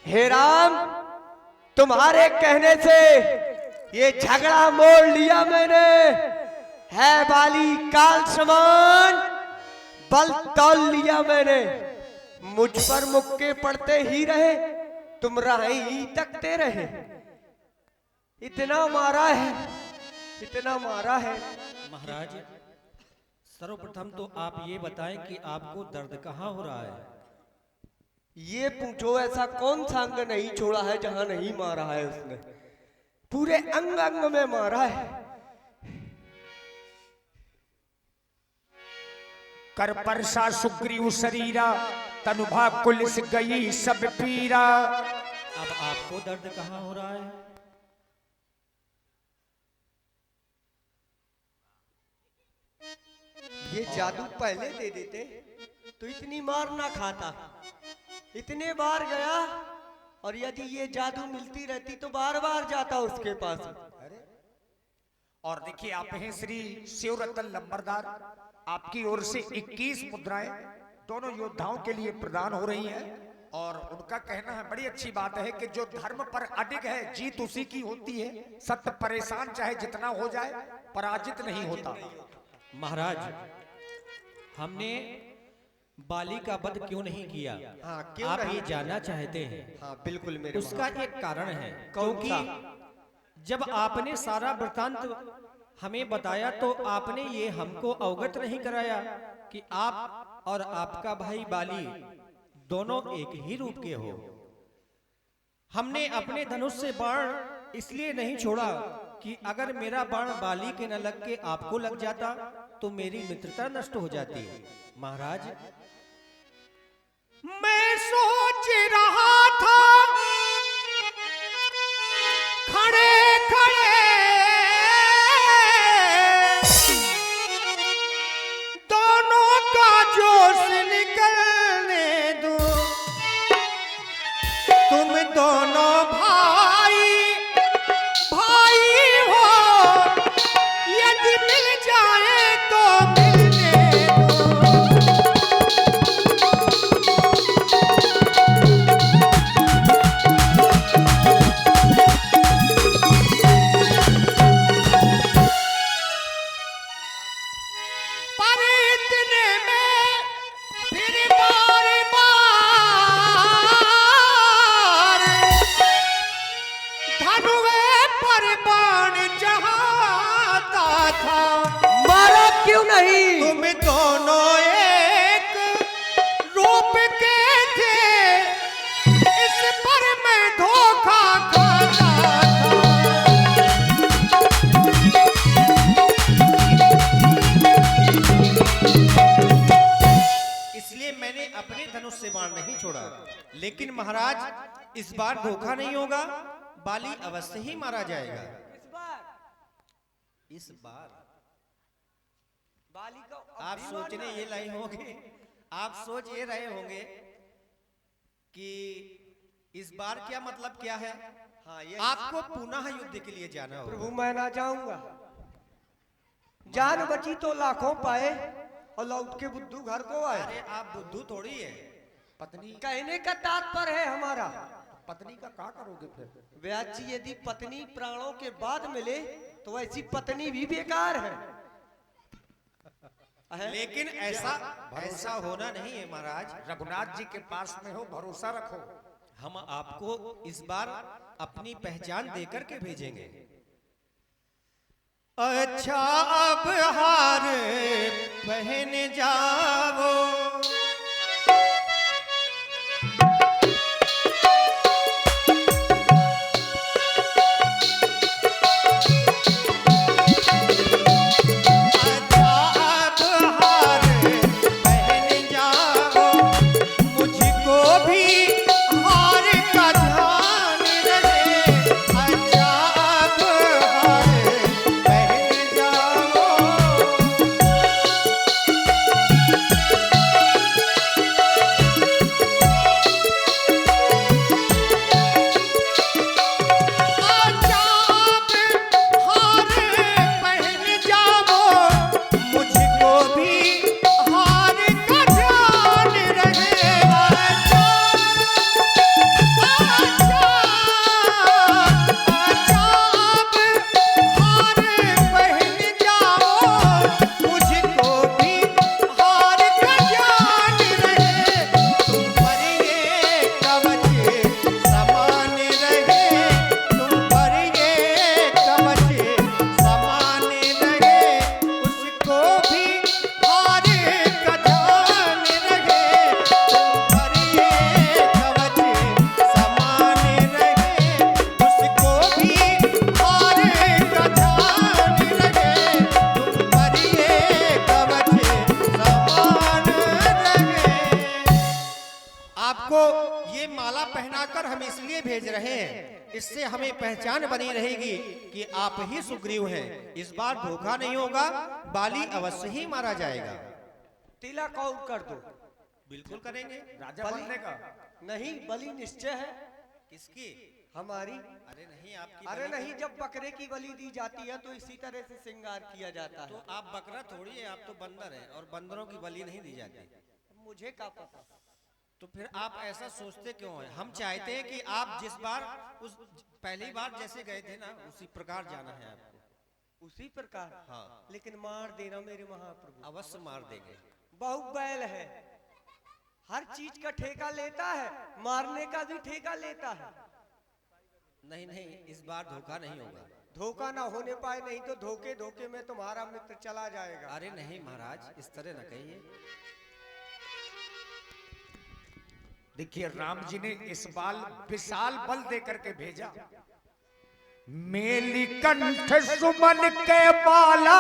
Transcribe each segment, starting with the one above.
हे राम, तुम्हारे कहने से ये झगड़ा मोड़ लिया मैंने। है बाली काल समान, बल तौल लिया मैंने। मुझ पर मुक्के पड़ते ही रहे, तुम राही ही तकते रहे। इतना मारा है, इतना मारा है। महाराज, सर्वप्रथम तो आप ये बताएं कि आपको दर्द कहाँ हो रहा है। ये पूछो, ऐसा कौन सा अंग नहीं छोड़ा है जहां नहीं मारा है उसने। पूरे अंग अंग में मारा है। कर परसा सुग्रीव शरीरा, तनुभा कुलिस गई सब पीरा। अब आपको दर्द कहाँ हो रहा है। ये जादू पहले दे देते तो इतनी मार ना खाता। इतने बार गया, और यदि ये जादू मिलती रहती तो बार बार जाता उसके पास। और देखिए, आप हैं श्री शिवरतन लंबरदार, आपकी ओर से 21 मुद्राएं दोनों योद्धाओं के लिए प्रदान हो रही हैं। और उनका कहना है, बड़ी अच्छी बात है कि जो धर्म पर अडिग है जीत उसी की होती है। सत्य परेशान चाहे जितना हो जाए, पराजित नहीं होता। महाराज, हमने बाली का वध क्यों नहीं किया, हाँ, क्यों आप नहीं? ये जानना चाहते हैं। हाँ बिल्कुल मेरे उसका एक कारण है, कौन क्योंकि सा? जब आपने सारा वृतांत हमें बताया तो आपने ये हमको अवगत नहीं कराया कि आप और आपका भाई बाली दोनों एक ही रूप के हो। हमने अपने धनुष से बाण इसलिए नहीं छोड़ा कि अगर मेरा बाण बाली के न लग के आपको लग जाता तो मेरी मित्रता नष्ट हो जाती। महाराज, मैं सोच रहा था खड़े खड़े, दोनों का जोश निकलने दो। तुम दोनों भाई भाई हो, यदि मिल जाए तो मिलने दो। पर इतने में फिर बार बार धनुए पर बाण चढ़ाता था। मारा क्यों नहीं? तुम दोनों एक रूप के थे, इस पर मैं धोखा खाता था। इसलिए मैंने अपने धनुष से बाण नहीं छोड़ा। लेकिन महाराज, इस बार धोखा नहीं होगा, बाली अवश्य ही मारा जाएगा। इस बार बाली को आप सोचने ये लाए होंगे, आप सोच ये रहे होंगे कि इस बार क्या मतलब क्या है। हाँ, ये आपको पुनः युद्ध के लिए जाना होगा। प्रभु मैं ना जाऊंगा। जान बची तो लाखों पाए, और लौट के बुद्धू घर को आए। अरे आप बुद्धू थोड़ी है। पत्नी कहने का तात्पर्य है हमारा, पत्नी का क्या करोगे फिर? व्यास जी, यदि पत्नी प्राणों के बाद मिले तो ऐसी पत्नी भी बेकार है। लेकिन ऐसा ऐसा होना नहीं है महाराज। रघुनाथ जी के पास में हो, भरोसा रखो। हम आपको इस बार अपनी पहचान देकर के भेजेंगे। अच्छा, अब हार पहन जाओ, अच्छा अब हार पहन जाओ, मुझको भी हार का ध्यान रहे। अच्छा अब हार पहन जाओ, आपको ये माला पहनाकर हम इसलिए भेज रहे हैं, इससे हमें पहचान बनी रहेगी कि आप ही सुग्रीव हैं। इस बार धोखा नहीं होगा, बाली अवश्य ही मारा जाएगा। तिलक और कर दो। बिल्कुल करेंगे। राजा बनने का नहीं, बलि निश्चय है। किसकी? हमारी। अरे नहीं, आपकी। अरे नहीं, जब बकरे की बलि दी जाती है तो इसी तरह से श्रृंगार किया जाता है। तो आप बकरा थोड़ी है, आप तो बंदर हैं और बंदरों की बलि नहीं दी जाती। मुझे क्या पता। तो फिर आप ऐसा सोचते क्यों हैं? हम चाहते हैं कि आप जिस बार उस पहली बार जैसे गए थे ना, उसी प्रकार जाना है आपको। उसी प्रकार? हाँ। लेकिन मार देना मेरे महाप्रभु। अवश्य मार देंगे। बहुत बैल है, हर चीज का ठेका लेता है, मारने का भी ठेका लेता है। नहीं नहीं, इस बार धोखा नहीं होगा। धोखा ना होने पाए, नहीं तो धोखे धोखे में तुम्हारा मित्र चला जाएगा। अरे नहीं महाराज, इस तरह न कहिए। देखिए राम जी ने इस बाल विशाल बल देकर के भेजा। मेली कंठ सुमन के बाला,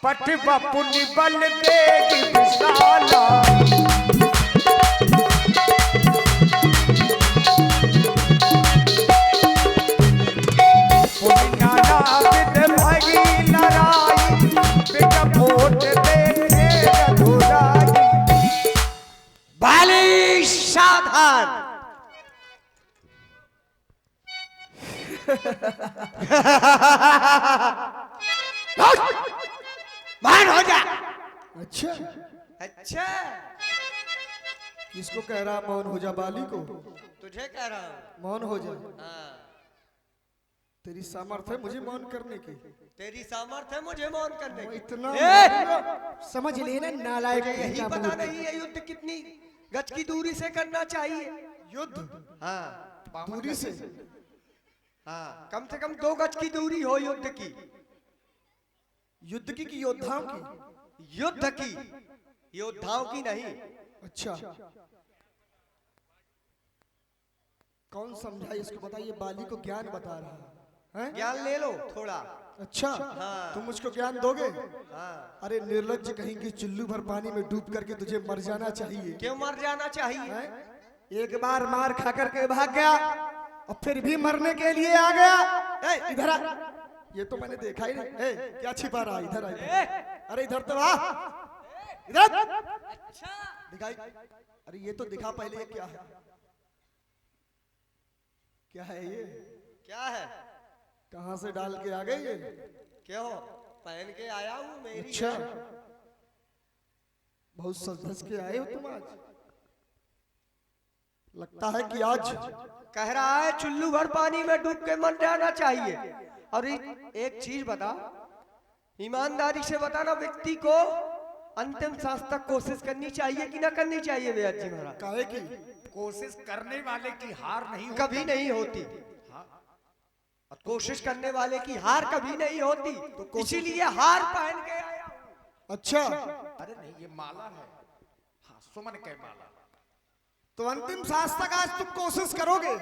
पठवा पुनि बल देगी विशाला। बाली सावधान। मान हो जा। अच्छा, अच्छा, किसको कह रहा मौन हो जा? बाली को। तुझे कह रहा हूं। मौन हो जा। हाँ। तेरी सामर्थ्य है मुझे मौन करने की। तेरी सामर्थ्य है मुझे मौन करने की। इतना समझ लेना नालायक। यही पता नहीं है युद्ध कितनी गज की दूरी से करना चाहिए। युद्ध? हाँ, दूरी से। हाँ, कम से कम 2 गज की दूरी हो युद्ध की। युद्ध की कि योद्धाओं की? युद्ध की, योद्धाओं की नहीं। अच्छा, कौन समझा इसको? बताइए, बाली को ज्ञान बता रहा है। ज्ञान ले लो थोड़ा। अच्छा, हाँ। तुम मुझको ज्ञान दोगे? हाँ। अरे निर्लज्ज कहीं की, चुल्लू भर पानी में डूब करके तुझे मर जाना चाहिए। क्यों मर जाना चाहिए? हैं? एक बार मार खा करके भाग गया और फिर भी मरने के लिए आ गया। इधर आ। ये तो मैंने देखा ही नहीं। क्या छिपा रहा? इधर आ, इधर। अरे इधर तो आ, इधर। अच्छा, दिखाई। अरे ये तो दिखा पहले, ये क्या है? क्या है ये? क्या है? कहां से डाल के आ गए ये? क्यों पहन के आया हूँ, मेरी। अच्छा, बहुत सज धज के आए हो तुम आज। लगता है कि आज कह रहा है चुल्लू भर पानी में डूब के मर जाना चाहिए। और एक चीज बता, ईमानदारी से बताना, व्यक्ति को अंतिम सांस तक कोशिश करनी चाहिए कि ना करनी चाहिए? व्यास जी महाराज, काहे की? कोशिश करने वाले की हार नहीं होती। कभी नहीं होती। कोशिश करने वाले की हार कभी नहीं होती, तो इसीलिए हार पहन के आया हूं। अच्छा, अरे नहीं, ये माला है। हाँ, सुमन के माला। तो अंतिम सांस तक आज तुम कोशिश करोगे?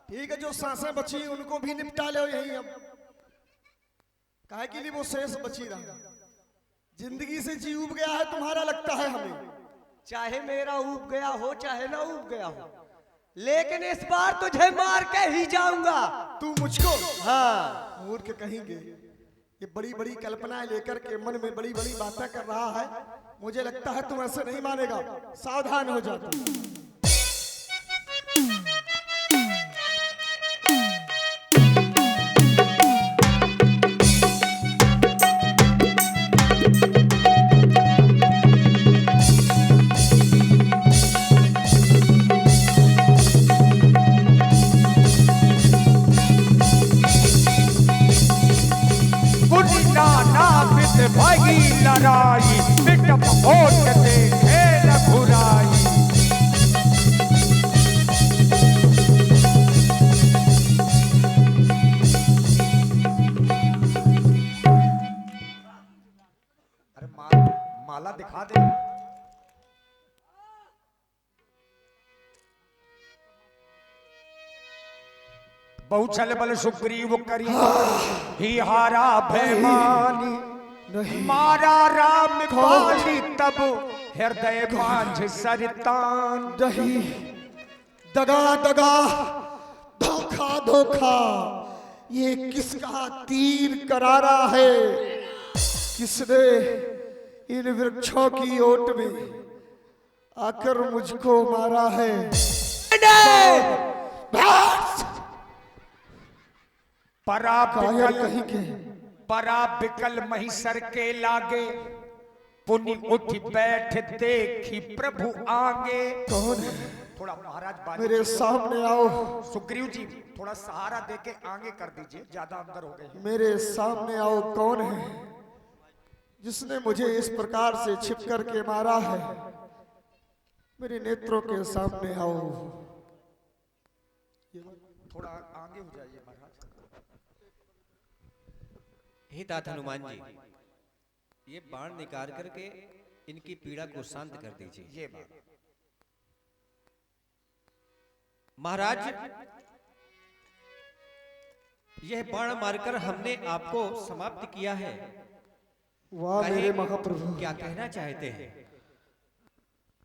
ठीक है, जो सांसें बची उनको भी निपटा लो यही। अब काहे के लिए वो शेष बची रहा? जिंदगी से जी उब गया है तुम्हारा, लगता है हमें। चाहे मेरा उब गया हो, चाहे ना उब गया हो, लेकिन इस बार तुझे मार के ही जाऊंगा। तू मुझको? हाँ। मूर्ख कहेंगे, ये बड़ी बड़ी कल्पनाएं लेकर के मन में बड़ी बड़ी बातें कर रहा है। मुझे लगता है तुम ऐसे नहीं मानेगा। सावधान हो जा तू। भागी लड़ाई, पिटप होट देखे रघुराई। अरे माला दिखा दे। बहुचल बल सुग्रीव करी ही हारा भयमानी, मारा राम बाली तब हृदय बांझ सरितान। दही दगा दगा धोखा धोखा, ये किसका तीर करारा है? किसने इन वृक्षों की ओट में आकर मुझको मारा है? कायर कहीं के परा बिकल महिसर के लागे, पुनि उठ बैठ देखी प्रभु आगे। कौन है? थोड़ा महाराज बाजी मेरे सामने आओ। सुग्रीव जी थोड़ा सहारा देके आगे कर दीजिए, ज्यादा अंदर हो गए। मेरे सामने आओ। कौन है जिसने मुझे इस प्रकार से छिप करके मारा है? मेरे नेत्रों के सामने आओ। थोड़ा आगे हो जाइए महाराज। हे तात हनुमान जी, ये बाण निकाल करके इनकी पीड़ा को शांत कर दीजिए। ये बात महाराज, यह बाण मारकर हमने आपको समाप्त किया है। वाह मेरे कहें, महाप्रभु, क्या कहना चाहते हैं?